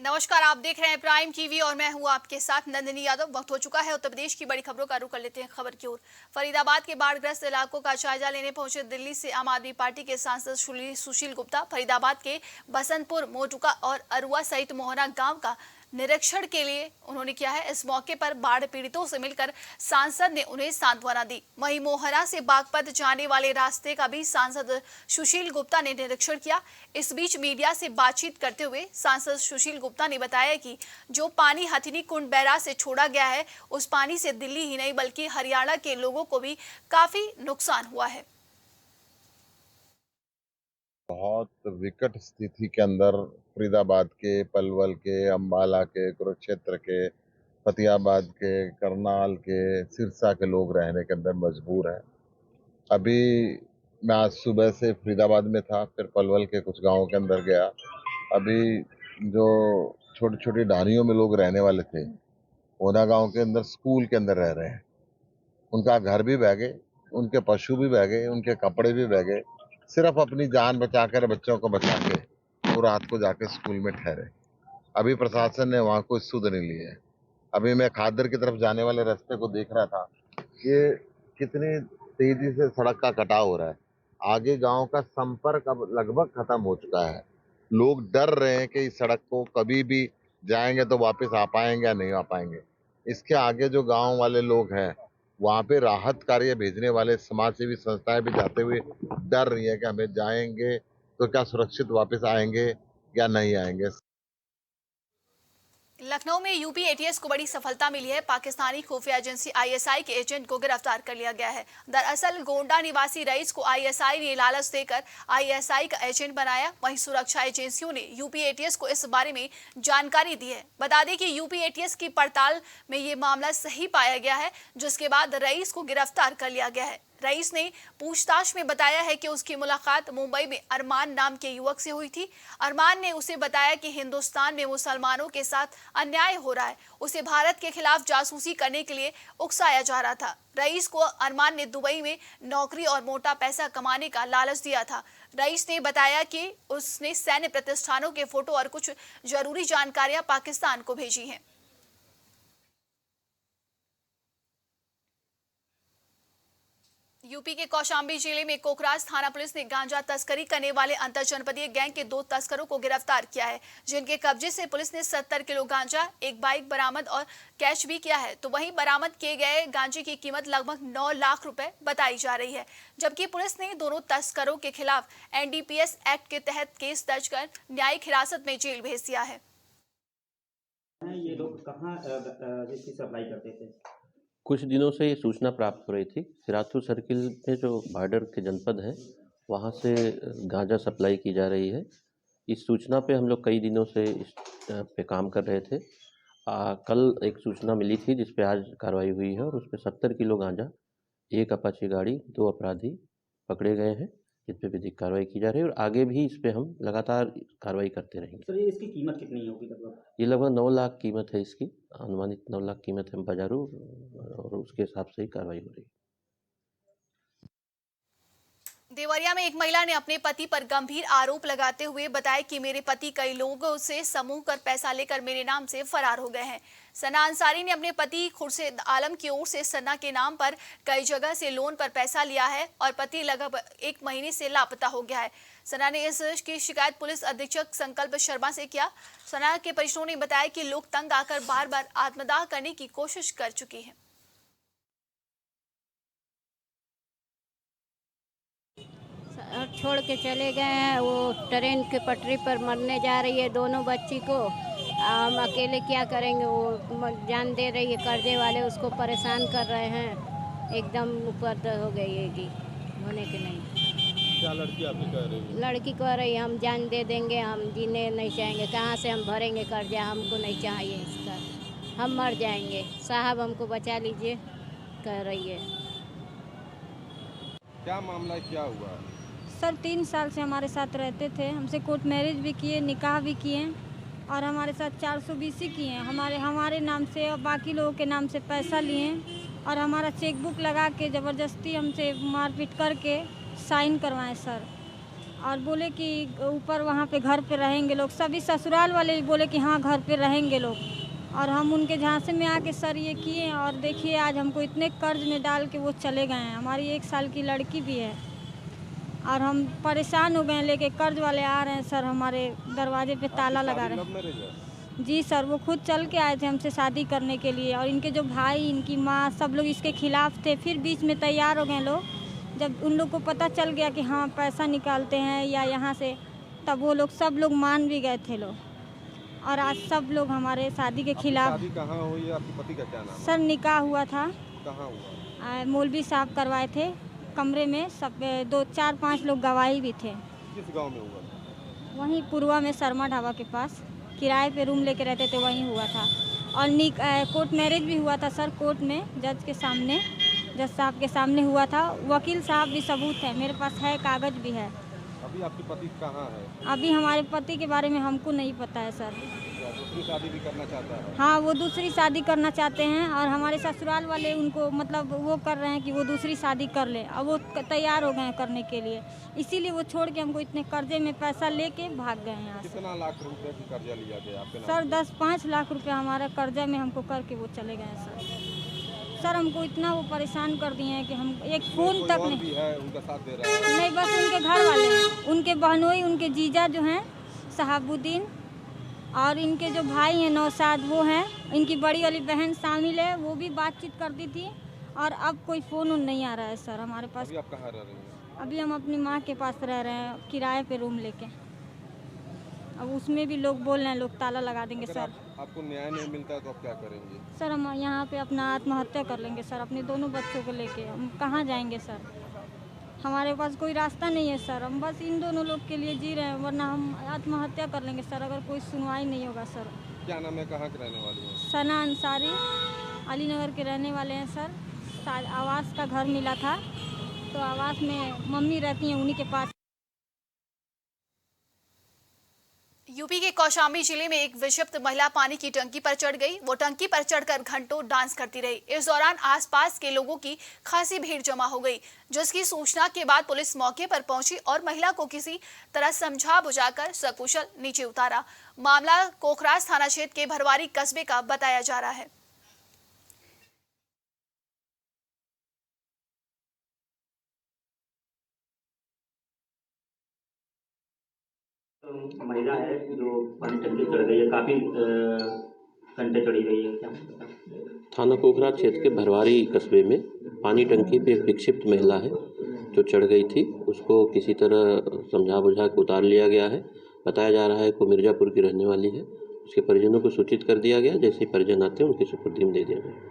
नमस्कार, आप देख रहे हैं प्राइम टीवी और मैं हूं आपके साथ नंदिनी यादव। वक्त हो चुका है उत्तर प्रदेश की बड़ी खबरों का रुख कर लेते हैं खबर की ओर। फरीदाबाद के बाढ़ग्रस्त इलाकों का जायजा लेने पहुंचे दिल्ली से आम आदमी पार्टी के सांसद सुशील गुप्ता। फरीदाबाद के बसंतपुर, मोटुका और अरुआ सहित मोहना गांव का निरीक्षण के लिए उन्होंने किया है। इस मौके पर बाढ़ पीड़ितों से मिलकर सांसद ने उन्हें सांत्वना दी। वहीं मोहना से बागपत जाने वाले रास्ते का भी सांसद सुशील गुप्ता ने निरीक्षण किया। इस बीच मीडिया से बातचीत करते हुए सांसद सुशील गुप्ता ने बताया कि जो पानी हथिनी कुंड बैराज से छोड़ा गया है, उस पानी से दिल्ली ही नहीं बल्कि हरियाणा के लोगों को भी काफी नुकसान हुआ है। बहुत विकट स्थिति के अंदर फरीदाबाद के, पलवल के, अम्बाला के, कुरुक्षेत्र के, फतेहाबाद के, करनाल के, सिरसा के लोग रहने के अंदर मजबूर हैं। अभी मैं आज सुबह से फरीदाबाद में था, फिर पलवल के कुछ गांवों के अंदर गया। अभी जो छोटी छोटी ढानियों में लोग रहने वाले थे, ओना गांव के अंदर स्कूल के अंदर रह रहे हैं। उनका घर भी बह गए, उनके पशु भी बह गए, उनके कपड़े भी बह गए। सिर्फ अपनी जान बचाकर, बच्चों को बचा के वो रात को जाके स्कूल में ठहरे। अभी प्रशासन ने वहां कोई सुध नहीं ली है। अभी मैं खादर की तरफ जाने वाले रास्ते को देख रहा था, ये कितनी तेजी से सड़क का कटाव हो रहा है। आगे गांव का संपर्क अब लगभग खत्म हो चुका है। लोग डर रहे हैं कि इस सड़क को कभी भी जाएंगे तो वापस आ पाएंगे या नहीं आ पाएंगे। इसके आगे जो गांव वाले लोग हैं, वहां पे राहत कार्य भेजने वाले समाज सेवी संस्थाएं भी जाते हुए डर रही है कि हमें जाएंगे तो क्या सुरक्षित वापस आएंगे या नहीं आएंगे। लखनऊ में यूपी एटीएस को बड़ी सफलता मिली है। पाकिस्तानी खुफिया एजेंसी आईएसआई के एजेंट को गिरफ्तार कर लिया गया है। दरअसल गोंडा निवासी रईस को आईएसआई ने लालच देकर आईएसआई का एजेंट बनाया। वहीं सुरक्षा एजेंसियों ने यूपी एटीएस को इस बारे में जानकारी दी है। बता दें कि यूपी एटीएस की पड़ताल में ये मामला सही पाया गया है, जिसके बाद रईस को गिरफ्तार कर लिया गया है। रईस ने पूछताछ में बताया है कि उसकी मुलाकात मुंबई में अरमान नाम के युवक से हुई थी। अरमान ने उसे बताया कि हिंदुस्तान में मुसलमानों के साथ अन्याय हो रहा है, उसे भारत के खिलाफ जासूसी करने के लिए उकसाया जा रहा था। रईस को अरमान ने दुबई में नौकरी और मोटा पैसा कमाने का लालच दिया था। रईस ने बताया कि उसने सैन्य प्रतिष्ठानों के फोटो और कुछ जरूरी जानकारियां पाकिस्तान को भेजी हैं। यूपी के कौशाम्बी जिले में कोकराज थाना पुलिस ने गांजा तस्करी करने वाले अंतरजनपदीय गैंग के 2 तस्करों को गिरफ्तार किया है, जिनके कब्जे से पुलिस ने 70 किलो गांजा, एक बाइक बरामद और कैश भी किया है। तो वहीं बरामद किए गए गांजे की कीमत लगभग 9 लाख रुपए बताई जा रही है। जबकि पुलिस ने दोनों तस्करों के खिलाफ एनडीपीएस एक्ट के तहत केस दर्ज कर न्यायिक हिरासत में जेल भेज दिया है। ये लोग कहाँ इसकी सप्लाई करते थे? कुछ दिनों से ये सूचना प्राप्त हो रही थी। सिराथू सर्किल में जो बॉर्डर के जनपद है, वहाँ से गांजा सप्लाई की जा रही है। इस सूचना पे हम लोग कई दिनों से इस पे काम कर रहे थे। कल एक सूचना मिली थी जिस पे आज कार्रवाई हुई है और उस पे 70 किलो गांजा, एक अपाची गाड़ी, 2 अपराधी पकड़े गए हैं, जिस पे विधिक कार्रवाई की जा रही है और आगे भी इस पे हम लगातार कार्रवाई करते रहेंगे। सर, ये इसकी कीमत कितनी होगी लगभग? ये लगभग 9 लाख कीमत है इसकी, अनुमानित 9 लाख कीमत है बाजारू, और उसके हिसाब से ही कार्रवाई हो रही है। देवरिया में एक महिला ने अपने पति पर गंभीर आरोप लगाते हुए बताया कि मेरे पति कई लोगों से समूह कर पैसा लेकर मेरे नाम से फरार हो गए हैं। सना अंसारी ने अपने पति खुर्शीद आलम की ओर से सना के नाम पर कई जगह से लोन पर पैसा लिया है और पति लगभग 1 महीने से लापता हो गया है। सना ने इसकी शिकायत पुलिस अधीक्षक संकल्प शर्मा से किया। सना के परिजनों ने बताया कि लोग तंग आकर बार बार आत्मदाह करने की कोशिश कर चुके हैं। छोड़ के चले गए हैं। वो ट्रेन के पटरी पर मरने जा रही है दोनों बच्ची को। हम अकेले क्या करेंगे? वो जान दे रही है, कर्जे वाले उसको परेशान कर रहे हैं। एकदम ऊपर हो गई है जी, होने के नहीं। क्या लड़की आपकी कह रही है? लड़की कह रही है हम जान दे देंगे, हम जीने नहीं चाहेंगे, कहाँ से हम भरेंगे कर्जा, हमको नहीं चाहिए इसका, हम मर जाएंगे, साहब हमको बचा लीजिए, कह रही है। क्या मामला, क्या हुआ? सर 3 साल से हमारे साथ रहते थे, हमसे कोर्ट मैरिज भी किए, निकाह भी किए और हमारे साथ 420 किए। हमारे नाम से और बाकी लोगों के नाम से पैसा लिए और हमारा चेकबुक लगा के ज़बरदस्ती हमसे मारपीट करके साइन करवाएं सर। और बोले कि ऊपर वहाँ पे घर पे रहेंगे लोग, सभी ससुराल वाले भी बोले कि हाँ घर पे रहेंगे लोग। और हम उनके झांसे में आके सर ये किए, और देखिए आज हमको इतने कर्ज में डाल के वो चले गए हैं। हमारी 1 साल की लड़की भी है और हम परेशान हो गए हैं, लेके कर्ज वाले आ रहे हैं सर, हमारे दरवाजे पे ताला लगा रहे हैं। जी सर, वो खुद चल के आए थे हमसे शादी करने के लिए, और इनके जो भाई, इनकी माँ, सब लोग इसके खिलाफ थे। फिर बीच में तैयार हो गए लोग, जब उन लोग को पता चल गया कि हाँ पैसा निकालते हैं या यहाँ से, तब वो लोग सब लोग मान भी गए थे लोग। और आज सब लोग हमारे शादी के खिलाफ। शादी कहाँ हुई है? आपके पति का क्या नाम है? सर निकाह हुआ था, कहाँ हुआ? मौलवी साहब करवाए थे कमरे में, सब 2, 4, 5 लोग गवाही भी थे। किस गांव में हुआ? वहीं पुरवा में शर्मा ढाबा के पास किराए पे रूम लेके रहते थे, वहीं हुआ था। और कोर्ट मैरिज भी हुआ था सर, कोर्ट में जज के सामने, जज साहब के सामने हुआ था। वकील साहब भी सबूत है मेरे पास, है कागज भी है। अभी आपके पति कहाँ है? अभी हमारे पति के बारे में हमको नहीं पता है सर। दूसरी शादी भी करना चाहता है? हाँ, वो दूसरी शादी करना चाहते हैं, और हमारे ससुराल वाले उनको मतलब वो कर रहे हैं कि वो दूसरी शादी कर ले, और वो तैयार हो गए हैं करने के लिए। इसीलिए वो छोड़ के हमको इतने कर्जे में पैसा लेके भाग गए हैं यहाँ से। कितना लाख रुपए की कर्जा लिया गया आपके नाम? सर 10-5 लाख रुपए हमारा कर्जा में हमको करके वो चले गए हैं सर। हमको इतना वो परेशान कर दिए हैं कि हम एक फ़ोन तक और नहीं। भी है उनका साथ दे रहा है? नहीं, बस उनके घर वाले हैं, उनके बहनोई, उनके जीजा जो हैं शहाबुद्दीन, और इनके जो भाई हैं नौशाद, वो हैं। इनकी बड़ी वाली बहन शामिल है, वो भी बातचीत करती थी। और अब कोई फ़ोन नहीं आ रहा है सर हमारे पास। अभी आप कहाँ रह रही हैं? अभी हम अपनी माँ के पास रह रहे हैं, किराए पे रूम लेके। अब उसमें भी लोग बोल रहे हैं लोग ताला लगा देंगे अगर सर। आपको न्याय नहीं मिलता है तो आप क्या करेंगे? सर हम यहाँ पे अपना आत्महत्या कर लेंगे सर, अपने दोनों बच्चों को लेके। हम कहाँ जाएंगे सर? हमारे पास कोई रास्ता नहीं है सर, हम बस इन दोनों लोग के लिए जी रहे हैं, वरना हम आत्महत्या कर लेंगे सर अगर कोई सुनवाई नहीं होगा सर। क्या नाम है, कहाँ के रहने वाली हैं? सना अंसारी, अलीनगर के रहने वाले हैं सर। आवास का घर मिला था, तो आवास में मम्मी रहती हैं, उन्हीं के पास। यूपी के कौशाम्बी जिले में एक विक्षिप्त महिला पानी की टंकी पर चढ़ गई। वो टंकी पर चढ़कर घंटों डांस करती रही। इस दौरान आसपास के लोगों की खासी भीड़ जमा हो गई, जिसकी सूचना के बाद पुलिस मौके पर पहुंची और महिला को किसी तरह समझा बुझाकर सकुशल नीचे उतारा। मामला कोखराज थाना क्षेत्र के भरवारी कस्बे का बताया जा रहा है। महिला है जो पानी टंकी चढ़ गई है, काफ़ी घंटे चढ़ी गई है, क्या पता? थाना कोखराज क्षेत्र के भरवारी कस्बे में पानी टंकी पे एक विक्षिप्त महिला है जो चढ़ गई थी। उसको किसी तरह समझा बुझा के उतार लिया गया है। बताया जा रहा है कि मिर्ज़ापुर की रहने वाली है। उसके परिजनों को सूचित कर दिया गया, जैसे ही परिजन आते हैं उनकी सुपुर्दी में दे दिया जाए।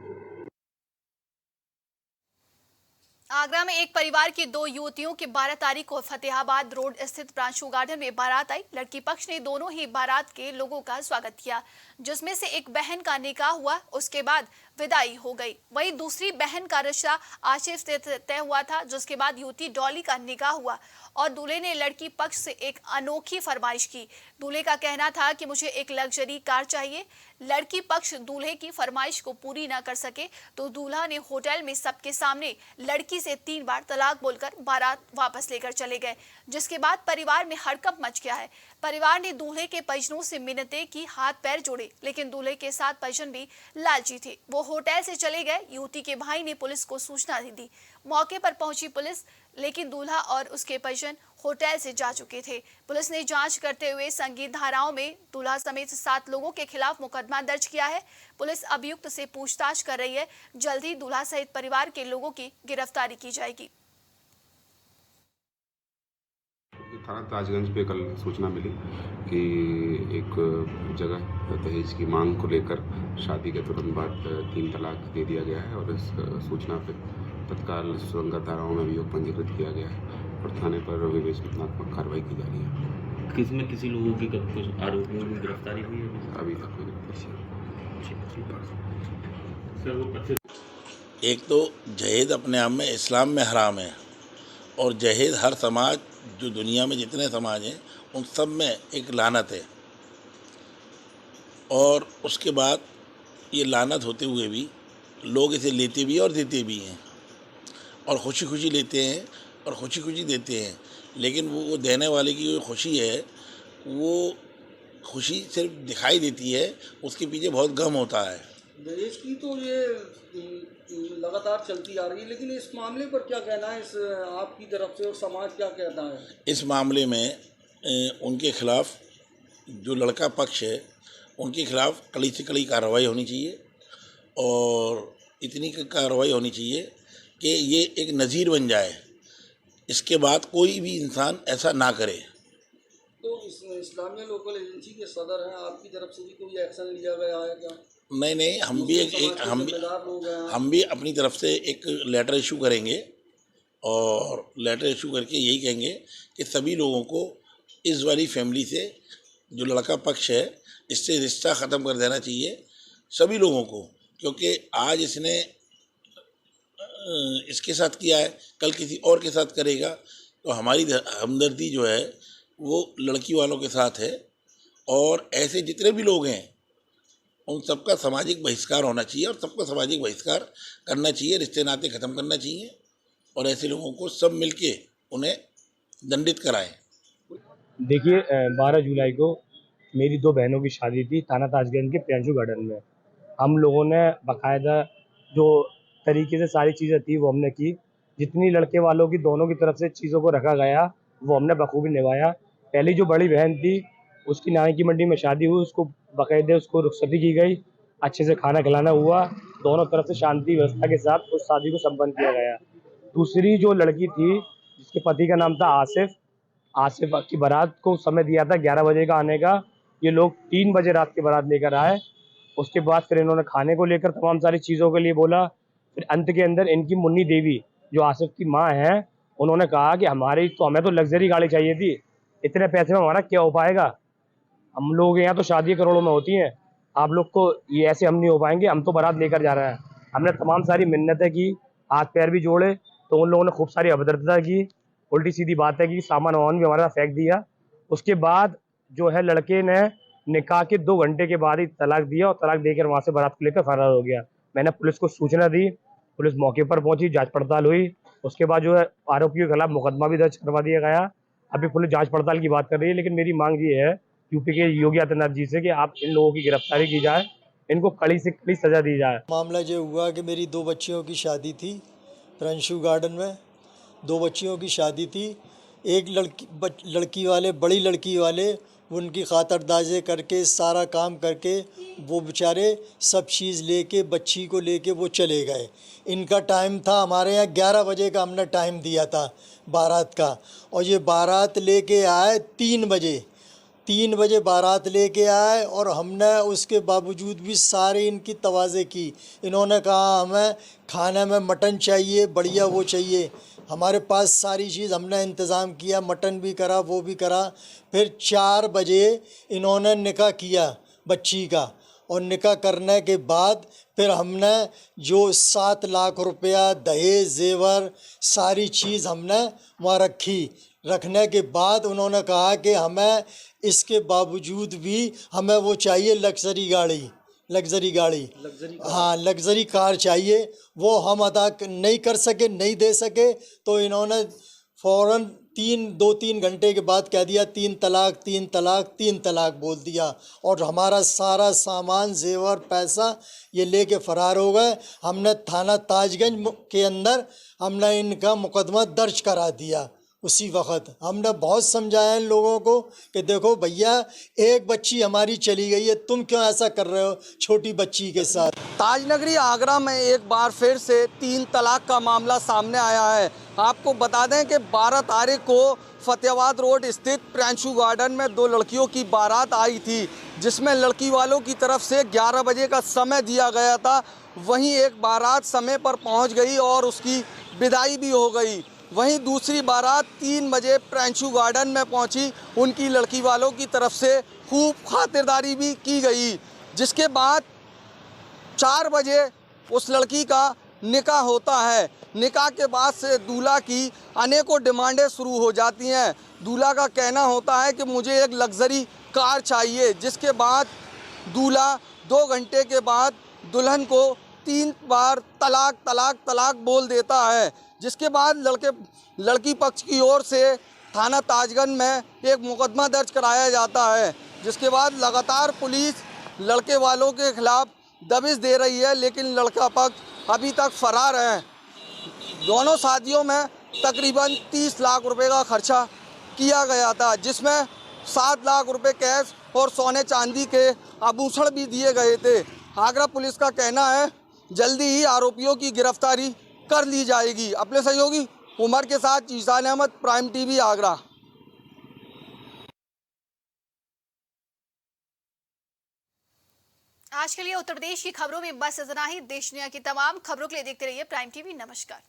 आगरा में एक परिवार की 2 युवतियों की 12 तारीख को फतेहाबाद रोड स्थित प्रांशु गार्डन में बारात आई। लड़की पक्ष ने दोनों ही बारात के लोगों का स्वागत किया, जिसमें से एक बहन का निकाह हुआ, उसके बाद विदाई हो गई। वहीं दूसरी बहन का रिश्ता आशिफ से तय हुआ था, जिसके बाद युवती डॉली का निकाह हुआ और दूल्हे ने लड़की पक्ष से एक अनोखी फरमाइश की। दूल्हे का कहना था कि मुझे एक लग्जरी कार चाहिए। लड़की पक्ष दूल्हे की फरमाइश को पूरी न कर सके तो दूल्हा ने होटल में सबके सामने लड़की से 3 बार तलाक बोलकर बारात वापस लेकर चले गए, जिसके बाद परिवार में हड़कंप मच गया है। परिवार ने दूल्हे के परिजनों से मिन्नतें की, हाथ पैर जोड़े, लेकिन दूल्हे के साथ परिजन भी लालची थे। वो होटल से चले गए। युवती के भाई ने पुलिस को सूचना दी। मौके पर पहुंची पुलिस, लेकिन दूल्हा और उसके परिजन होटल से जा चुके थे। पुलिस ने जांच करते हुए संगीत धाराओं में दूल्हा समेत 7 लोगों के खिलाफ मुकदमा दर्ज किया है। पुलिस अभियुक्त से पूछताछ कर रही है। जल्द ही दूल्हा सहित परिवार के लोगों की गिरफ्तारी की जाएगी। थाना ताजगंज पे कल सूचना मिली कि एक जगह दहेज की मांग को लेकर शादी के तुरंत बाद 3 तलाक दे दिया गया है, और इस सूचना पे तत्काल संगत धाराओं में अभियोग पंजीकृत किया गया है और थाने पर विवेचनात्मक कार्रवाई की जा रही है। किसमें किसी लोगों की कुछ आरोपियों की गिरफ्तारी हुई है? अभी तक कोई गिरफ्तारी। एक तो जहेज अपने आप में इस्लाम में हराम है, और जहेज हर समाज, जो दुनिया में जितने समाज हैं उन सब में एक लानत है। और उसके बाद ये लानत होते हुए भी लोग इसे लेते भी और देते भी हैं, और खुशी खुशी लेते हैं और खुशी खुशी देते हैं। लेकिन वो देने वाले की जो खुशी है वो खुशी सिर्फ दिखाई देती है, उसके पीछे बहुत गम होता है। दहेज की तो ये लगातार चलती आ रही है, लेकिन इस मामले पर क्या कहना है इस आपकी तरफ से और समाज क्या कहता है? इस मामले में उनके खिलाफ जो लड़का पक्ष है उनके खिलाफ कड़ी से कड़ी कार्रवाई होनी चाहिए और इतनी कार्रवाई होनी चाहिए कि ये एक नज़ीर बन जाए, इसके बाद कोई भी इंसान ऐसा ना करे। तो इस इस्लामिया लोकल एजेंसी के सदर हैं, आपकी तरफ से भी कोई एक्शन लिया गया है क्या? नहीं, हम भी अपनी तरफ से एक लेटर इशू करेंगे और लेटर इशू करके यही कहेंगे कि सभी लोगों को इस वाली फैमिली से जो लड़का पक्ष है इससे रिश्ता ख़त्म कर देना चाहिए सभी लोगों को, क्योंकि आज इसने इसके साथ किया है, कल किसी और के साथ करेगा, तो हमारी हमदर्दी जो है वो लड़की वालों के साथ है और ऐसे जितने भी लोग हैं उन सबका सामाजिक बहिष्कार होना चाहिए और सबका सामाजिक बहिष्कार करना चाहिए, रिश्ते नाते ख़त्म करना चाहिए और ऐसे लोगों को सब मिलके उन्हें दंडित कराएं। देखिए 12 जुलाई को मेरी 2 बहनों की शादी थी थाना ताजगंज के प्रियांशु गार्डन में। हम लोगों ने बाकायदा जो तरीके से सारी चीज़ें थी वो हमने की, जितनी लड़के वालों की दोनों की तरफ से चीज़ों को रखा गया वो हमने बखूबी निभाया। पहली जो बड़ी बहन थी उसकी नाई की मंडी में शादी हुई, उसको बाकायदे उसको रुखसती की गई, अच्छे से खाना खिलाना हुआ, दोनों तरफ से शांति व्यवस्था के साथ उस शादी को संपन्न किया गया। दूसरी जो लड़की थी जिसके पति का नाम था आसिफ की बारात को समय दिया था 11 बजे का आने का, ये लोग 3 बजे रात की बारात लेकर आए। उसके बाद फिर इन्होंने खाने को लेकर तमाम सारी चीज़ों के लिए बोला। फिर अंत के अंदर इनकी मुन्नी देवी जो आसिफ की माँ हैं उन्होंने कहा कि हमें तो लग्जरी गाड़ी चाहिए थी, इतने पैसे में हमारा क्या हो पाएगा, हम लोग यहाँ तो शादी करोड़ों में होती हैं, आप लोग को ये ऐसे हम नहीं हो पाएंगे, हम तो बारात लेकर जा रहे हैं। हमने तमाम सारी मिन्नतें की, हाथ पैर भी जोड़े, तो उन लोगों ने खूब सारी अभद्रता की, उल्टी सीधी बात है कि सामान वामान भी हमारा फेंक दिया। उसके बाद जो है लड़के ने निकाह के 2 घंटे के बाद ही तलाक दिया और तलाक देकर वहाँ से बारात को लेकर फरार हो गया। मैंने पुलिस को सूचना दी, पुलिस मौके पर पहुंची, जांच पड़ताल हुई, उसके बाद जो है आरोपियों के खिलाफ मुकदमा भी दर्ज करवा दिया गया। अभी पुलिस जांच पड़ताल की बात कर रही है, लेकिन मेरी मांग ये है यूपी के योगी आदित्यनाथ जी से कि आप इन लोगों की गिरफ्तारी की जाए, इनको कड़ी से कड़ी सजा दी जाए। मामला ये हुआ कि मेरी 2 बच्चियों की शादी थी प्रियांशु गार्डन में, 2 बच्चियों की शादी थी। एक लड़की वाले, बड़ी लड़की वाले उनकी खातरदाजी करके सारा काम करके वो बेचारे सब चीज़ लेके बच्ची को लेके वो चले गए। इनका टाइम था, हमारे यहाँ 11 बजे का हमने टाइम दिया था बारात का, और ये बारात लेके आए 3 बजे बारात लेके आए और हमने उसके बावजूद भी सारी इनकी तवाज़े की। इन्होंने कहा हमें खाने में मटन चाहिए, बढ़िया वो चाहिए, हमारे पास सारी चीज़ हमने इंतज़ाम किया, मटन भी करा, वो भी करा। फिर 4 बजे इन्होंने निकाह किया बच्ची का, और निकाह करने के बाद फिर हमने जो 7 लाख रुपया दहेज जेवर सारी चीज़ हमने वहाँ रखने के बाद उन्होंने कहा कि हमें इसके बावजूद भी हमें वो चाहिए लग्जरी गाड़ी, हाँ लग्जरी कार चाहिए, वो हम अदा नहीं कर सके, नहीं दे सके, तो इन्होंने फ़ौरन 2-3 घंटे के बाद कह दिया 3 तलाक बोल दिया, और हमारा सारा सामान जेवर पैसा ये लेके फ़रार हो गए। हमने थाना ताजगंज के अंदर हमने इनका मुकदमा दर्ज करा दिया। उसी वक्त हमने बहुत समझाया इन लोगों को कि देखो भैया, एक बच्ची हमारी चली गई है, तुम क्यों ऐसा कर रहे हो छोटी बच्ची के साथ। ताजनगरी आगरा में एक बार फिर से 3 तलाक का मामला सामने आया है। आपको बता दें कि 12 तारीख को फतेहाबाद रोड स्थित प्रियांशु गार्डन में 2 लड़कियों की बारात आई थी, जिसमें लड़की वालों की तरफ से 11 बजे का समय दिया गया था। वहीं एक बारात समय पर पहुंच गई और उसकी विदाई भी हो गई। वहीं दूसरी बारात 3 बजे प्रियांशु गार्डन में पहुंची, उनकी लड़की वालों की तरफ से खूब खातिरदारी भी की गई, जिसके बाद 4 बजे उस लड़की का निकाह होता है। निकाह के बाद से दूल्हा की अनेकों डिमांडें शुरू हो जाती हैं। दूल्हा का कहना होता है कि मुझे एक लग्जरी कार चाहिए, जिसके बाद दूल्हा 2 घंटे के बाद दुल्हन को 3 बार तलाक बोल देता है, जिसके बाद लड़की पक्ष की ओर से थाना ताजगंज में एक मुकदमा दर्ज कराया जाता है, जिसके बाद लगातार पुलिस लड़के वालों के खिलाफ दबिश दे रही है, लेकिन लड़का पक्ष अभी तक फरार है। दोनों शादियों में तकरीबन 30 लाख रुपए का खर्चा किया गया था, जिसमें 7 लाख रुपए कैश और सोने चांदी के आभूषण भी दिए गए थे। आगरा पुलिस का कहना है जल्दी ही आरोपियों की गिरफ्तारी कर ली जाएगी। अपने सहयोगी उमर के साथ जीशान अहमद, प्राइम टीवी आगरा। आज के लिए उत्तर प्रदेश की खबरों में बस इतना ही। देश दुनिया की तमाम खबरों के लिए देखते रहिए प्राइम टीवी। नमस्कार।